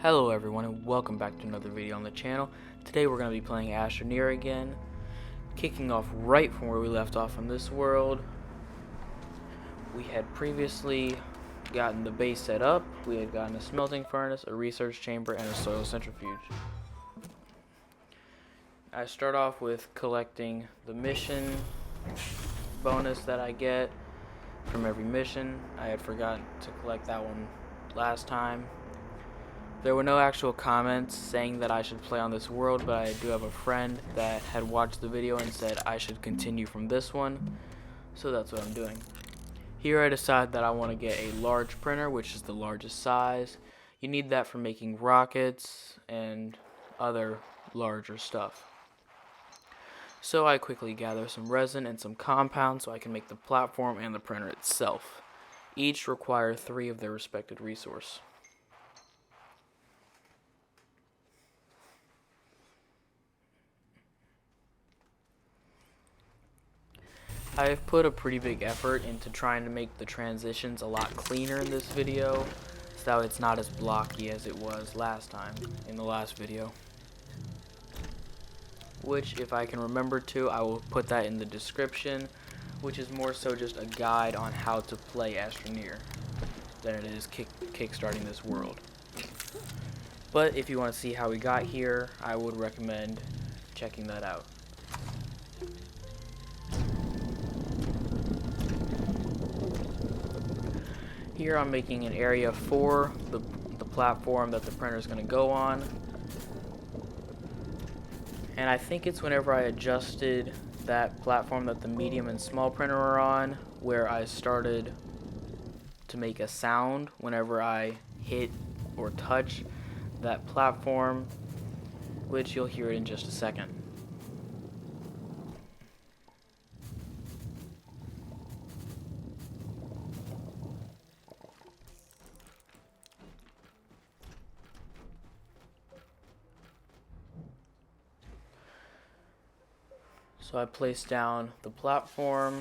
Hello everyone and welcome back to another video on the channel. Today we're going to be playing Atsroneer again, kicking off right from where we left off in this world. We had previously gotten the base set up, we had gotten a smelting furnace, a research chamber, and a soil centrifuge. I start off with collecting the mission bonus that I get from every mission. I had forgotten to collect that one last time. There were no actual comments saying that I should play on this world, but I do have a friend that had watched the video and said I should continue from this one, so that's what I'm doing. Here I decide that I want to get a large printer, which is the largest size. You need that for making rockets and other larger stuff. So I quickly gather some resin and some compound so I can make the platform and the printer itself. Each require 3 of their respected resource. I've put a pretty big effort into trying to make the transitions a lot cleaner in this video, so that it's not as blocky as it was last time in the last video. Which, if I can remember to, I will put that in the description, which is more so just a guide on how to play Atsroneer than it is kickstarting this world. But if you want to see how we got here, I would recommend checking that out. Here I'm making an area for the platform that the printer is going to go on. And I think it's whenever I adjusted that platform that the medium and small printer are on, where I started to make a sound whenever I hit or touch that platform, which you'll hear it in just a second. So I place down the platform.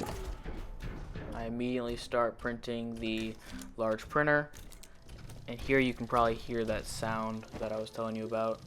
I immediately start printing the large printer. And here you can probably hear that sound that I was telling you about.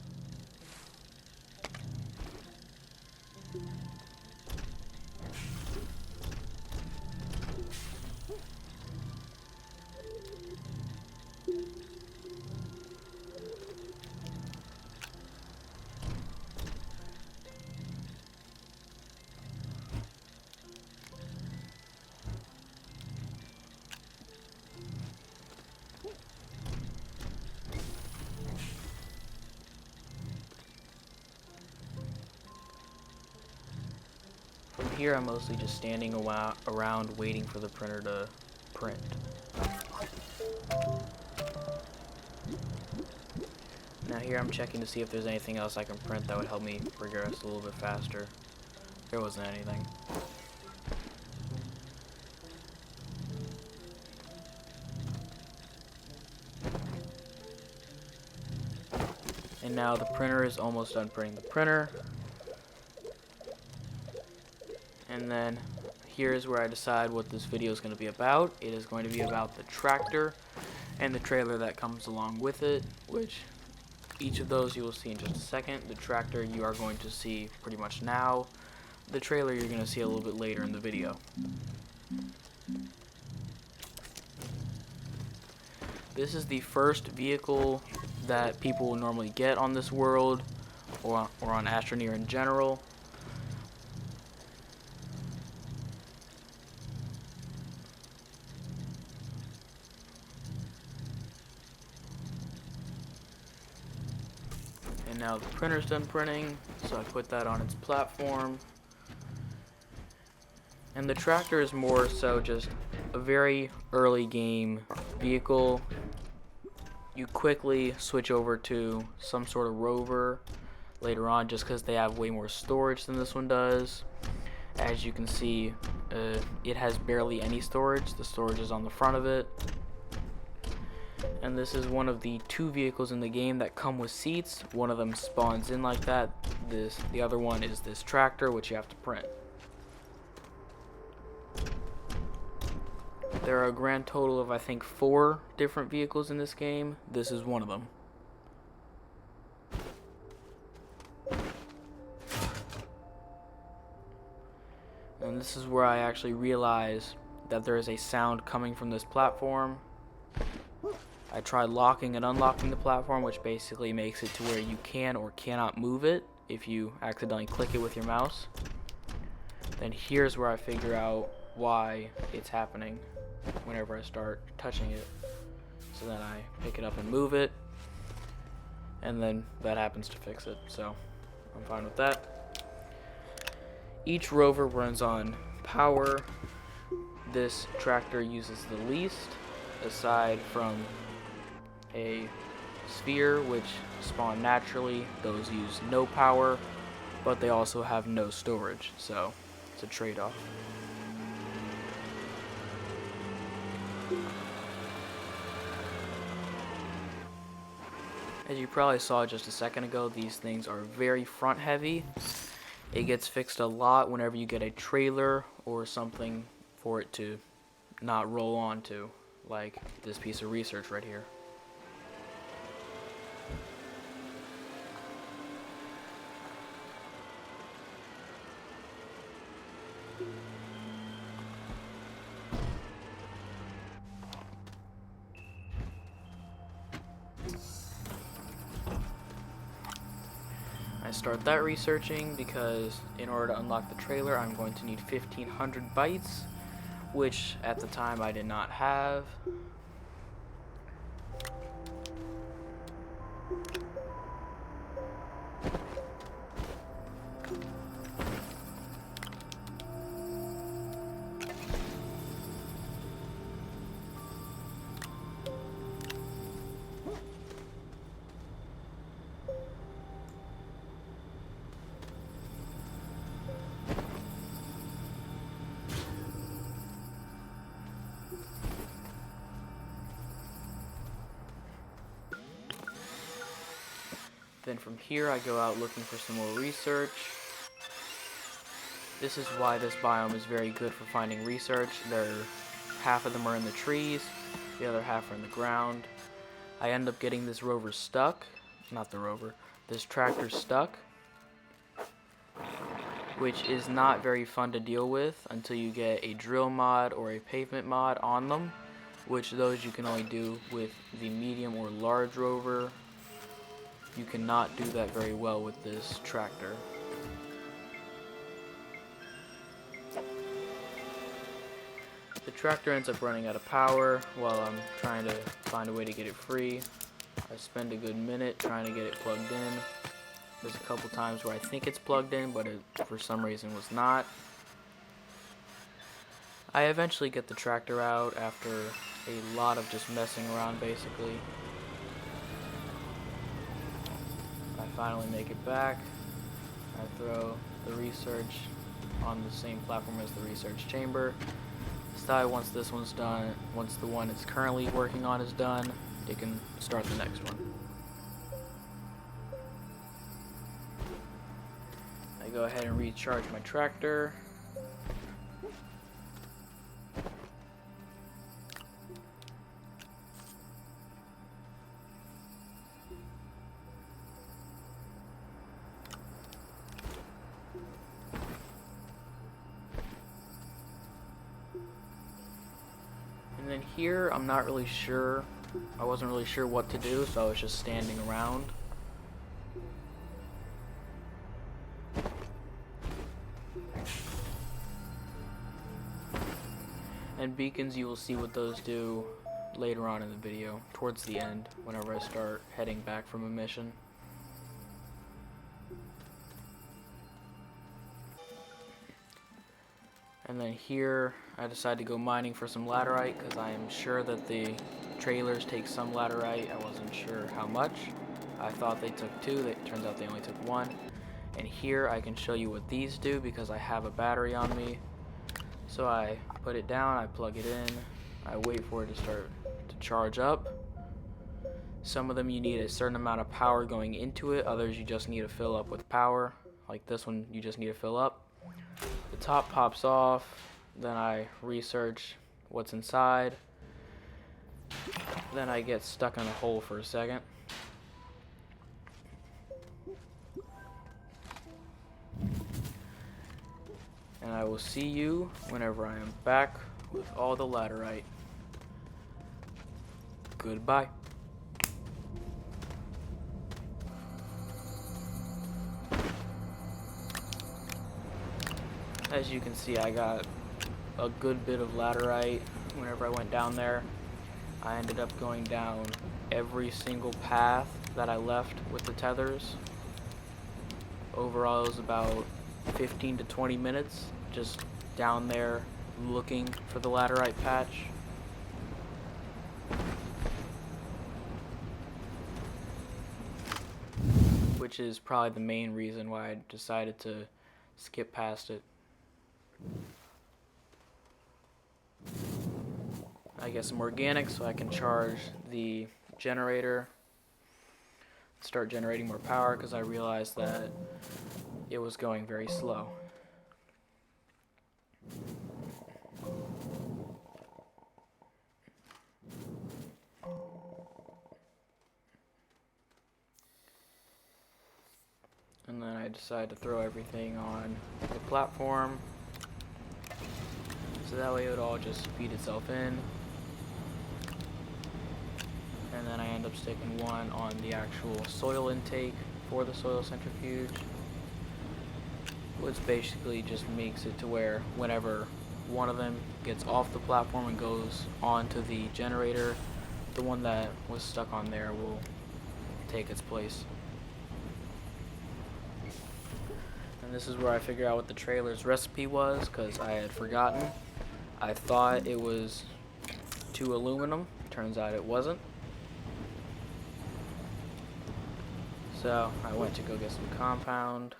From here, I'm mostly just standing around waiting for the printer to print. Now here I'm checking to see if there's anything else I can print that would help me progress a little bit faster. There wasn't anything. And now the printer is almost done printing the printer. And then here's where I decide what this video is going to be about. It is going to be about the tractor and the trailer that comes along with it, which each of those you will see in just a second. The tractor you are going to see pretty much now. The trailer you're going to see a little bit later in the video. This is the first vehicle that people will normally get on this world or on Atsroneer in general. And now the printer's done printing, so I put that on its platform. And the tractor is more so just a very early game vehicle. You quickly switch over to some sort of rover later on just because they have way more storage than this one does. As you can see, it has barely any storage. The storage is on the front of it. And this is one of the 2 vehicles in the game that come with seats. One of them spawns in like that. The other one is this tractor, which you have to print. There are a grand total of, I think, 4 different vehicles in this game. This is one of them. And this is where I actually realize that there is a sound coming from this platform. I tried locking and unlocking the platform, which basically makes it to where you can or cannot move it if you accidentally click it with your mouse. Then here's where I figure out why it's happening whenever I start touching it. So then I pick it up and move it, and then that happens to fix it, so I'm fine with that. Each rover runs on power. This tractor uses the least, aside from a sphere, which spawn naturally. Those use no power, but they also have no storage, so it's a trade-off. As you probably saw just a second ago, these things are very front heavy. It gets fixed a lot whenever you get a trailer or something for it to not roll onto, like this piece of research right here. I start that researching because in order to unlock the trailer, I'm going to need 1500 bytes, which at the time I did not have. Then from here I go out looking for some more research. This is why this biome is very good for finding research. Half of them are in the trees, the other half are in the ground. I end up getting this rover stuck, this tractor stuck, which is not very fun to deal with until you get a drill mod or a pavement mod on them, which those you can only do with the medium or large rover. You cannot do that very well with this tractor. The tractor ends up running out of power while I'm trying to find a way to get it free. I spend a good minute trying to get it plugged in. There's a couple times where I think it's plugged in, but it for some reason was not. I eventually get the tractor out after a lot of just messing around basically. I finally make it back. I throw the research on the same platform as the research chamber. Decide once this one's done, once the one it's currently working on is done, it can start the next one. I go ahead and recharge my tractor. And then here, I'm not really sure. I wasn't really sure what to do, so I was just standing around. And beacons, you will see what those do later on in the video, towards the end, whenever I start heading back from a mission. And then here, I decided to go mining for some laterite, because I am sure that the trailers take some laterite. I wasn't sure how much. I thought they took 2, it turns out they only took 1. And here I can show you what these do, because I have a battery on me. So I put it down, I plug it in, I wait for it to start to charge up. Some of them you need a certain amount of power going into it, others you just need to fill up with power. Like this one, you just need to fill up. The top pops off, then I research what's inside. Then I get stuck in a hole for a second. and I will see you whenever I am back with all the laterite. Goodbye. As you can see, I got a good bit of laterite whenever I went down there. I ended up going down every single path that I left with the tethers. Overall, it was about 15 to 20 minutes just down there looking for the laterite patch. Which is probably the main reason why I decided to skip past it. I get some organic so I can charge the generator, start generating more power, because I realized that it was going very slow. And then I decided to throw everything on the platform, so that way it would all just feed itself in. And then I end up sticking one on the actual soil intake for the soil centrifuge, which basically just makes it to where whenever one of them gets off the platform and goes onto the generator, the one that was stuck on there will take its place. And this is where I figure out what the trailer's recipe was, because I had forgotten. I thought it was 2 aluminum, turns out it wasn't. So I went to go get some compound.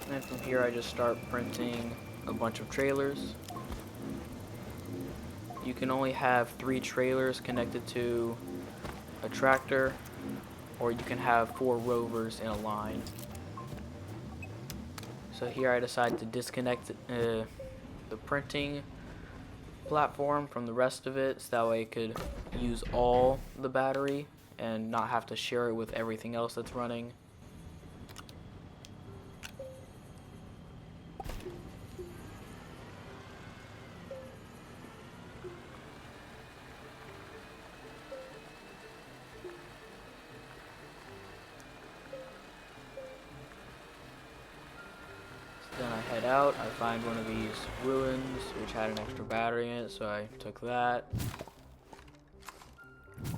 And from here I just start printing a bunch of trailers. You can only have 3 trailers connected to a tractor, or you can have 4 rovers in a line. So here I decided to disconnect the printing platform from the rest of it, so that way I could use all the battery and not have to share it with everything else that's running. Then I head out, I find one of these ruins which had an extra battery in it, so I took that.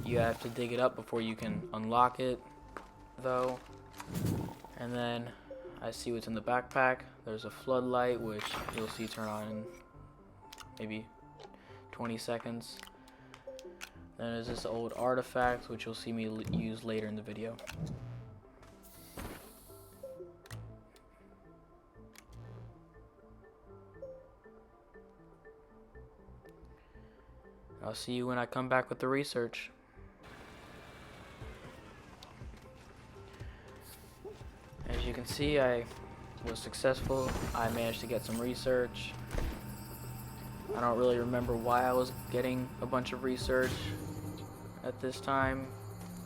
You have to dig it up before you can unlock it though. And then I see what's in the backpack. There's a floodlight which you'll see turn on in maybe 20 seconds. Then there's this old artifact which you'll see me use later in the video. I'll see you when I come back with the research. As you can see, I was successful. I managed to get some research. I don't really remember why I was getting a bunch of research at this time,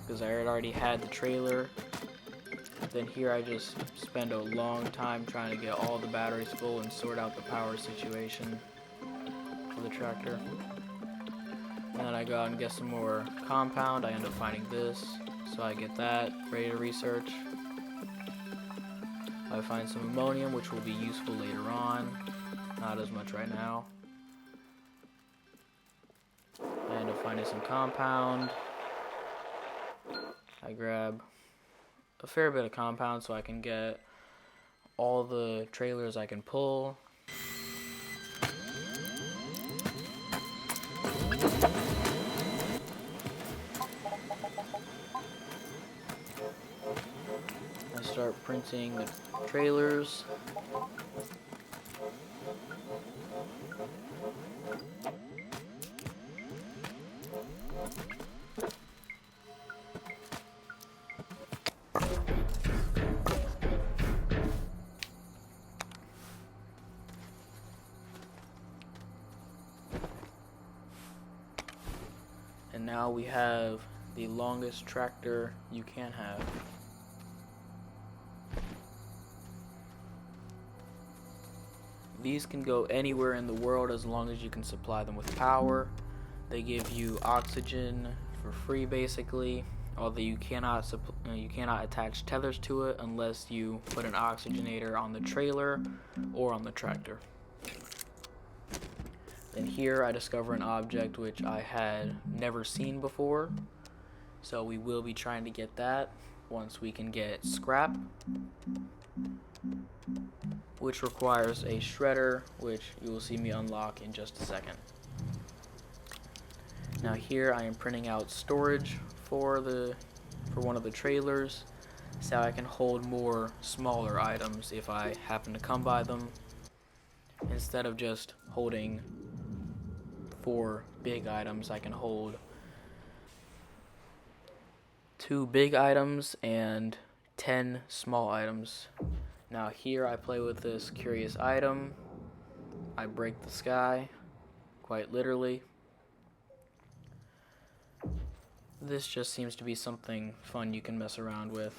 because I had already had the trailer. Then here I just spend a long time trying to get all the batteries full and sort out the power situation for the tractor. And then I go out and get some more compound. I end up finding this, so I get that ready to research. I find some ammonium, which will be useful later on, not as much right now. I end up finding some compound. I grab a fair bit of compound so I can get all the trailers I can pull. I start printing the trailers. And now we have the longest tractor you can have. These can go anywhere in the world as long as you can supply them with power. They give you oxygen for free basically, although you cannot attach tethers to it unless you put an oxygenator on the trailer or on the tractor. Then here I discover an object which I had never seen before, so we will be trying to get that once we can get scrap, which requires a shredder, which you will see me unlock in just a second. Now here I am printing out storage for one of the trailers, so I can hold more smaller items if I happen to come by them, instead of just holding 4 big items. I can hold 2 big items and 10 small items. Now here I play with this curious item. I break the sky, quite literally. This just seems to be something fun you can mess around with.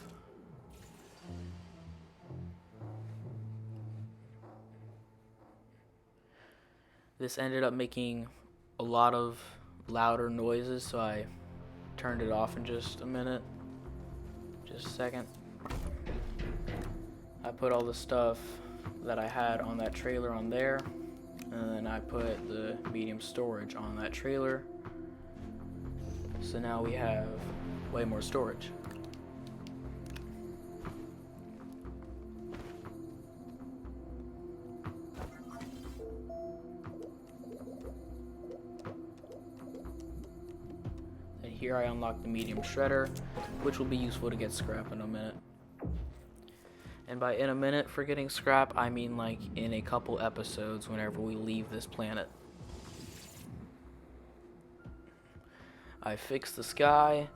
This ended up making a lot of louder noises, so I turned it off in just a minute. Just a second. I put all the stuff that I had on that trailer on there, and then I put the medium storage on that trailer. So now we have way more storage. And here I unlock the medium shredder, which will be useful to get scrap in a minute. And by in a minute for getting scrap, I mean like in a couple episodes whenever we leave this planet. I fix the sky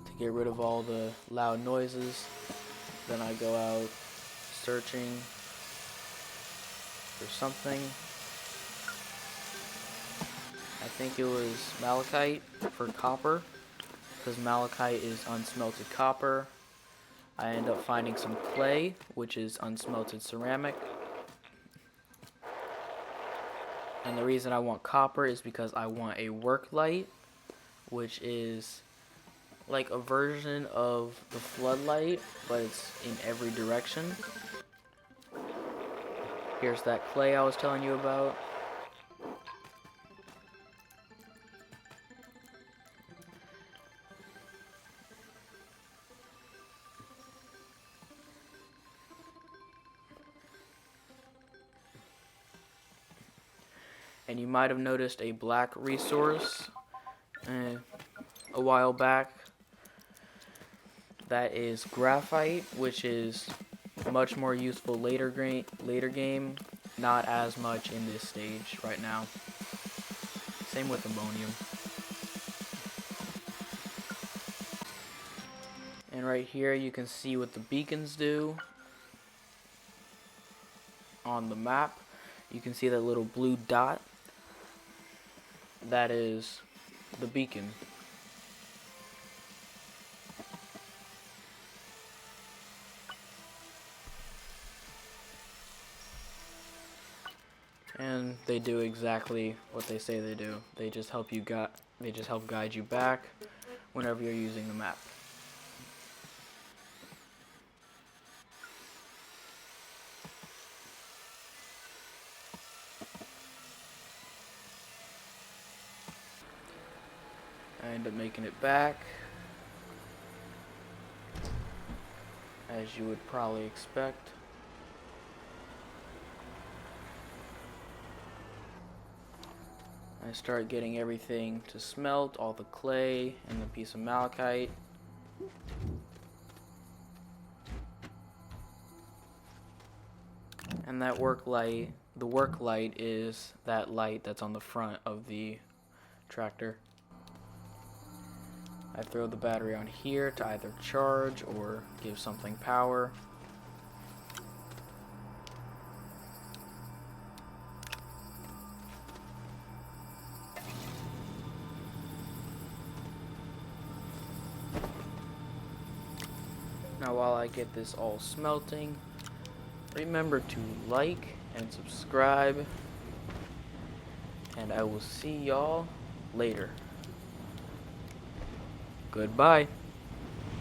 to get rid of all the loud noises. Then I go out searching for something. I think it was malachite for copper, because malachite is unsmelted copper. I end up finding some clay, which is unsmelted ceramic. And the reason I want copper is because I want a work light, which is like a version of the floodlight, but it's in every direction. Here's that clay I was telling you about. And you might have noticed a black resource a while back. That is graphite, which is much more useful later game, not as much in this stage right now. Same with ammonium. And right here you can see what the beacons do on the map. You can see that little blue dot. That is the beacon. And they do exactly what they say they do. They just help guide you back whenever you're using the map. I end up making it back, as you would probably expect. I start getting everything to smelt, all the clay and the piece of malachite. And that work light, the work light is that light that's on the front of the tractor. I throw the battery on here to either charge or give something power. Now while I get this all smelting, remember to like and subscribe, and I will see y'all later. Goodbye.